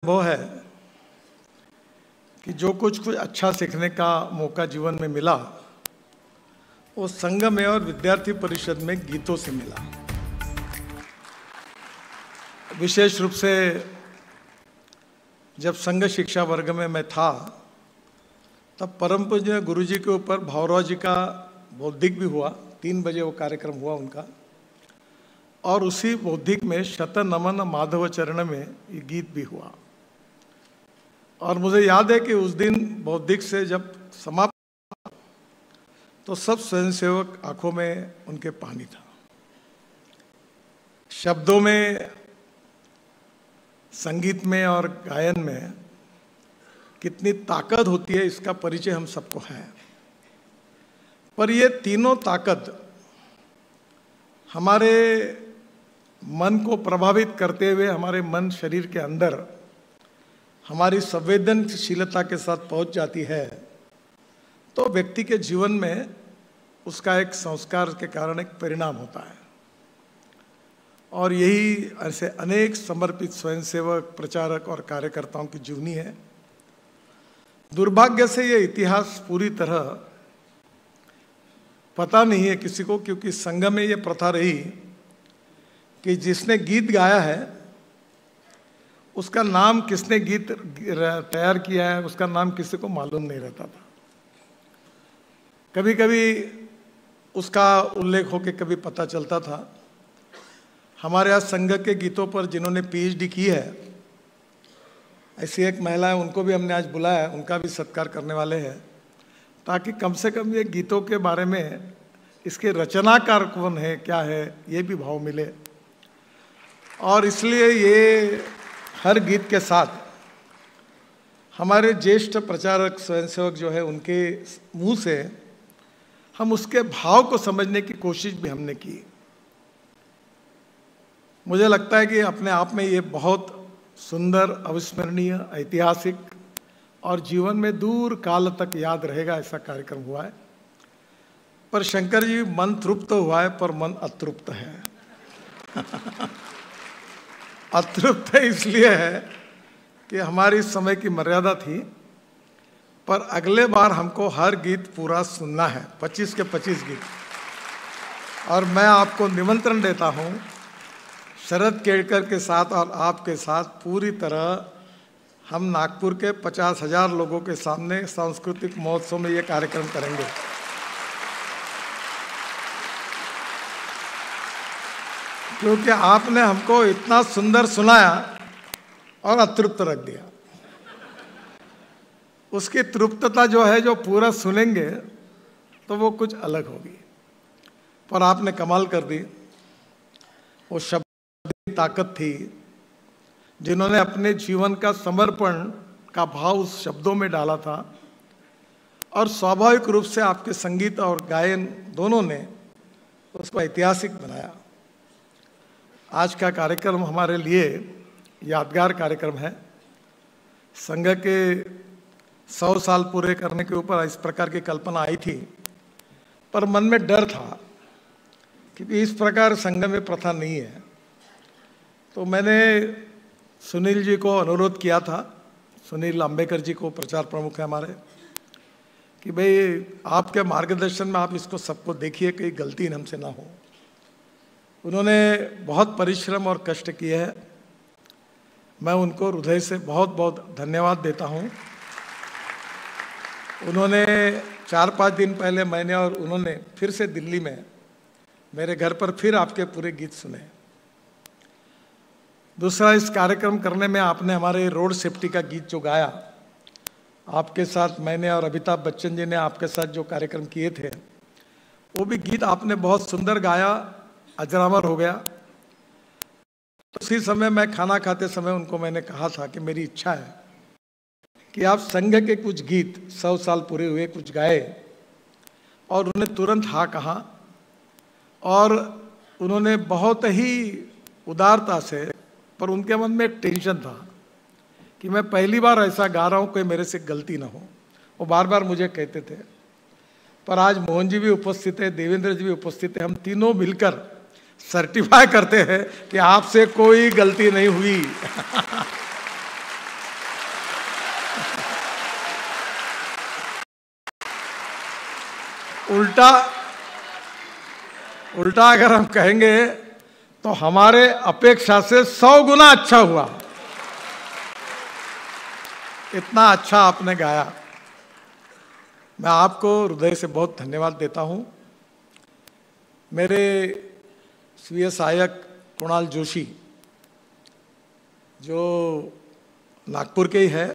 वो है कि जो कुछ अच्छा सीखने का मौका जीवन में मिला वो संघ में और विद्यार्थी परिषद में गीतों से मिला। विशेष रूप से जब संघ शिक्षा वर्ग में मैं था तब परम पूज्य गुरु जी के ऊपर भावराव जी का बौद्धिक भी हुआ। 3 बजे वो कार्यक्रम हुआ उनका, और उसी बौद्धिक में शत नमन माधव चरण में ये गीत भी हुआ। और मुझे याद है कि उस दिन बौद्धिक से जब समाप्त तो सब स्वयंसेवक आंखों में उनके पानी था। शब्दों में, संगीत में और गायन में कितनी ताकत होती है इसका परिचय हम सबको है। पर ये तीनों ताकत हमारे मन को प्रभावित करते हुए हमारे मन शरीर के अंदर हमारी संवेदनशीलता के साथ पहुंच जाती है तो व्यक्ति के जीवन में उसका एक संस्कार के कारण एक परिणाम होता है। और यही ऐसे अनेक समर्पित स्वयंसेवक, प्रचारक और कार्यकर्ताओं की जीवनी है। दुर्भाग्य से ये इतिहास पूरी तरह पता नहीं है किसी को, क्योंकि संघ में ये प्रथा रही कि जिसने गीत गाया है उसका नाम, किसने गीत तैयार किया है उसका नाम किसी को मालूम नहीं रहता था। कभी कभी उसका उल्लेख होकर कभी पता चलता था। हमारे यहाँ संघ के गीतों पर जिन्होंने पीएचडी की है ऐसी एक महिला है, उनको भी हमने आज बुलाया है, उनका भी सत्कार करने वाले हैं, ताकि कम से कम ये गीतों के बारे में, इसके रचनाकार कौन है, क्या है, ये भी भाव मिले। और इसलिए ये हर गीत के साथ हमारे ज्येष्ठ प्रचारक स्वयंसेवक जो है उनके मुंह से हम उसके भाव को समझने की कोशिश भी हमने की। मुझे लगता है कि अपने आप में ये बहुत सुंदर, अविस्मरणीय, ऐतिहासिक और जीवन में दूर काल तक याद रहेगा ऐसा कार्यक्रम हुआ है। पर शंकर जी, मन तृप्त हुआ है पर मन अतृप्त है। अतृप्त इसलिए है कि हमारी समय की मर्यादा थी, पर अगले बार हमको हर गीत पूरा सुनना है, 25 के 25 गीत। और मैं आपको निमंत्रण देता हूँ शरद केड़कर के साथ और आपके साथ पूरी तरह हम नागपुर के 50,000 लोगों के सामने सांस्कृतिक महोत्सव में ये कार्यक्रम करेंगे। क्योंकि आपने हमको इतना सुंदर सुनाया और अतृप्त रख दिया। उसकी तृप्तता जो है, जो पूरा सुनेंगे तो वो कुछ अलग होगी। पर आपने कमाल कर दी। वो शब्द की ताकत थी, जिन्होंने अपने जीवन का समर्पण का भाव उस शब्दों में डाला था, और स्वाभाविक रूप से आपके संगीत और गायन दोनों ने उसको ऐतिहासिक बनाया। आज का कार्यक्रम हमारे लिए यादगार कार्यक्रम है। संघ के 100 साल पूरे करने के ऊपर इस प्रकार की कल्पना आई थी, पर मन में डर था क्योंकि इस प्रकार संघ में प्रथा नहीं है। तो मैंने सुनील जी को अनुरोध किया था, सुनील अंबेकर जी को, प्रचार प्रमुख है हमारे, कि भाई आपके मार्गदर्शन में आप इसको सबको देखिए, कहीं गलती हमसे ना हो। उन्होंने बहुत परिश्रम और कष्ट किए हैं। मैं उनको हृदय से बहुत बहुत धन्यवाद देता हूँ। उन्होंने 4-5 दिन पहले मैंने और उन्होंने फिर से दिल्ली में मेरे घर पर फिर आपके पूरे गीत सुने। दूसरा, इस कार्यक्रम करने में आपने हमारे रोड सेफ्टी का गीत जो गाया, आपके साथ मैंने और अमिताभ बच्चन जी ने आपके साथ जो कार्यक्रम किए थे, वो भी गीत आपने बहुत सुंदर गाया, अजरामर हो गया। उसी समय मैं खाना खाते समय उनको मैंने कहा था कि मेरी इच्छा है कि आप संघ के कुछ गीत 100 साल पूरे हुए कुछ गाए, और उन्होंने तुरंत हाँ कहा। और उन्होंने बहुत ही उदारता से, पर उनके मन में एक टेंशन था कि मैं पहली बार ऐसा गा रहा हूँ, कोई मेरे से गलती ना हो। वो बार बार मुझे कहते थे। पर आज मोहन जी भी उपस्थित है, देवेंद्र जी भी उपस्थित है, हम तीनों मिलकर सर्टिफाई करते हैं कि आपसे कोई गलती नहीं हुई। उल्टा अगर हम कहेंगे तो हमारे अपेक्षा से 100 गुना अच्छा हुआ। इतना अच्छा आपने गाया। मैं आपको हृदय से बहुत धन्यवाद देता हूं। मेरे स्वीय सहायक कुणाल जोशी, जो नागपुर के ही है,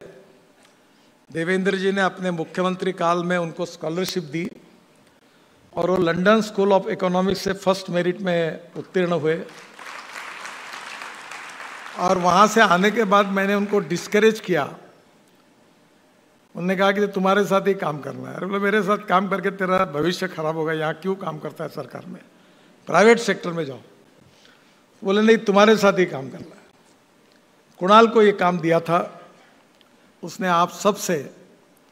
देवेंद्र जी ने अपने मुख्यमंत्री काल में उनको स्कॉलरशिप दी और वो लंदन स्कूल ऑफ इकोनॉमिक्स से फर्स्ट मेरिट में उत्तीर्ण हुए। और वहाँ से आने के बाद मैंने उनको डिस्करेज किया। उन्होंने कहा कि तुम्हारे साथ ही काम करना है। बोले मेरे साथ काम करके तेरा भविष्य खराब होगा, यहाँ क्यों काम करता है सरकार में, प्राइवेट सेक्टर में जाओ। बोले नहीं, तुम्हारे साथ ही काम करना है। कुणाल को ये काम दिया था, उसने आप सबसे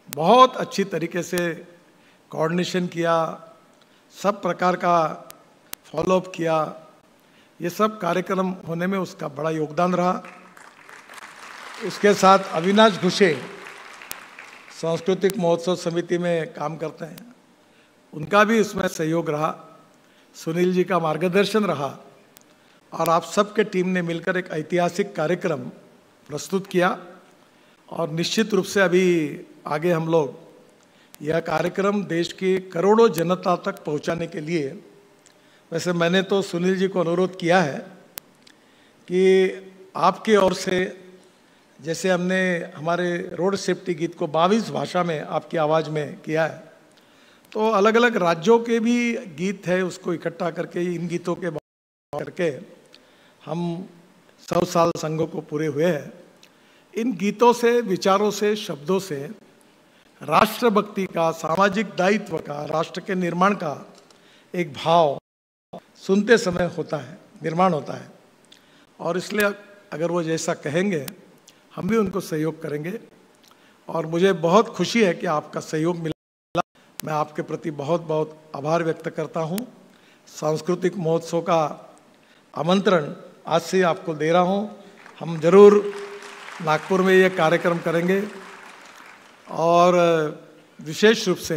बहुत अच्छी तरीके से कोऑर्डिनेशन किया, सब प्रकार का फॉलोअप किया। ये सब कार्यक्रम होने में उसका बड़ा योगदान रहा। उसके साथ अविनाश घुसे सांस्कृतिक महोत्सव समिति में काम करते हैं, उनका भी इसमें सहयोग रहा। सुनील जी का मार्गदर्शन रहा और आप सबके टीम ने मिलकर एक ऐतिहासिक कार्यक्रम प्रस्तुत किया। और निश्चित रूप से अभी आगे हम लोग यह कार्यक्रम देश की करोड़ों जनता तक पहुंचाने के लिए, वैसे मैंने तो सुनील जी को अनुरोध किया है कि आपकी ओर से, जैसे हमने हमारे रोड सेफ्टी गीत को 22 भाषा में आपकी आवाज़ में किया है, तो अलग अलग राज्यों के भी गीत है, उसको इकट्ठा करके इन गीतों के करके हम 100 साल संघों को पूरे हुए हैं। इन गीतों से, विचारों से, शब्दों से राष्ट्रभक्ति का, सामाजिक दायित्व का, राष्ट्र के निर्माण का एक भाव सुनते समय होता है, निर्माण होता है। और इसलिए अगर वो जैसा कहेंगे हम भी उनको सहयोग करेंगे। और मुझे बहुत खुशी है कि आपका सहयोग मिला। मैं आपके प्रति बहुत बहुत आभार व्यक्त करता हूँ। सांस्कृतिक महोत्सव का आमंत्रण आज से आपको दे रहा हूँ। हम जरूर नागपुर में ये कार्यक्रम करेंगे। और विशेष रूप से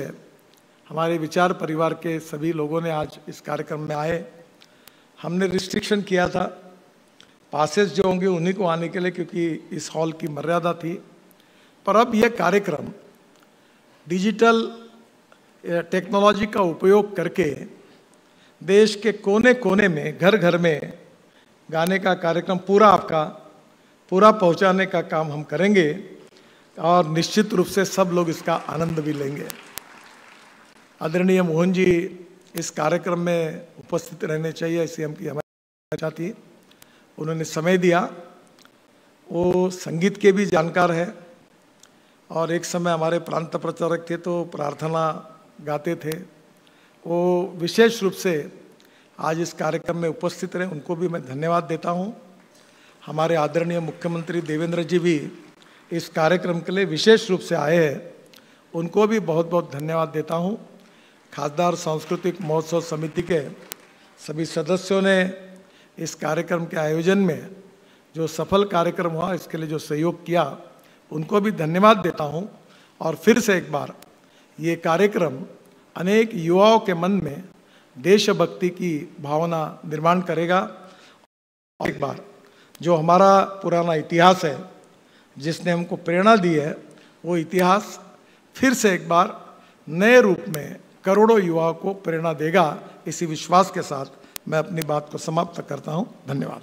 हमारे विचार परिवार के सभी लोगों ने आज इस कार्यक्रम में आए। हमने रिस्ट्रिक्शन किया था, पासेस जो होंगे उन्हीं को आने के लिए, क्योंकि इस हॉल की मर्यादा थी। पर अब यह कार्यक्रम डिजिटल टेक्नोलॉजी का उपयोग करके देश के कोने कोने में, घर घर में गाने का कार्यक्रम पूरा पहुंचाने का काम हम करेंगे। और निश्चित रूप से सब लोग इसका आनंद भी लेंगे। आदरणीय मोहन जी इस कार्यक्रम में उपस्थित रहने चाहिए, ऐसी हम की हमारी इच्छा थी। उन्होंने समय दिया। वो संगीत के भी जानकार है और एक समय हमारे प्रांत प्रचारक थे, तो प्रार्थना गाते थे। वो विशेष रूप से आज इस कार्यक्रम में उपस्थित रहे, उनको भी मैं धन्यवाद देता हूँ। हमारे आदरणीय मुख्यमंत्री देवेंद्र जी भी इस कार्यक्रम के लिए विशेष रूप से आए हैं, उनको भी बहुत बहुत धन्यवाद देता हूँ। खासदार सांस्कृतिक महोत्सव समिति के सभी सदस्यों ने इस कार्यक्रम के आयोजन में जो सफल कार्यक्रम हुआ, इसके लिए जो सहयोग किया, उनको भी धन्यवाद देता हूँ। और फिर से एक बार ये कार्यक्रम अनेक युवाओं के मन में देशभक्ति की भावना निर्माण करेगा। एक बार जो हमारा पुराना इतिहास है, जिसने हमको प्रेरणा दी है, वो इतिहास फिर से एक बार नए रूप में करोड़ों युवाओं को प्रेरणा देगा। इसी विश्वास के साथ मैं अपनी बात को समाप्त करता हूँ। धन्यवाद।